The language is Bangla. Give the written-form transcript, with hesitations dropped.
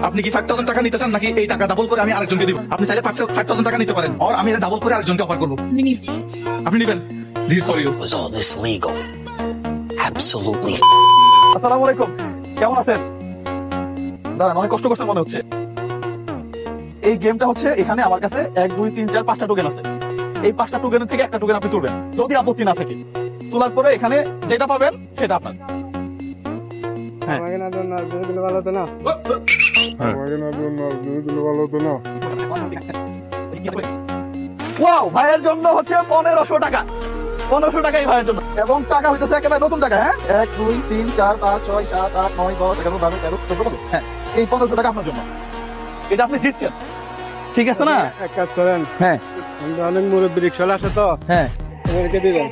আপনি কি 5000 টাকা নিতে চান নাকি এই টাকা ডাবল করে আমি আরেকজনকে দিব? আপনি চাইলে 5000 টাকা নিতে পারেন, আর আমি এটা ডাবল করে আরেকজনকে অফার করবো। আপনি নেবেন? This for you. Was all this legal? Absolutely. আসসালামু আলাইকুম, কেমন আছেন? দাঁড়ান, অনেক কষ্ট মনে হচ্ছে। এই গেমটা হচ্ছে, এখানে আমার কাছে 1 2 3 4 5টা টোকেন আছে। এই 5টা টোকেনের থেকে একটা টোকেন আপনি তুলবেন, যদি আপত্তি না থাকে। তোলার পরে এখানে যেটা পাবেন সেটা আপনার। হ্যাঁ। আমাকে না দেন না, দুই দিলে ভালো হতো না। আমাকে না দেন না, দুই দিলে ভালো হতো না। ওয়াও, ভাইয়ের জন্য হচ্ছে 1500 টাকা। 1500 টাকাই ভাইয়ের জন্য, এবং টাকা হইতেছে একেবারে নতুন টাকা। হ্যাঁ, 1 2 3 4 5 6 7 8 9 10 11 12 13 14 হ্যাঁ, এই 1500 টাকা আপনার জন্য। এটা আপনি জিতছেন, ঠিক আছে না? এক কাজ করেন, হ্যাঁ আমরা অনেক মুরব্বী রিক্সাওয়ালা আছে তো, হ্যাঁ। এদেরকে দিবেন।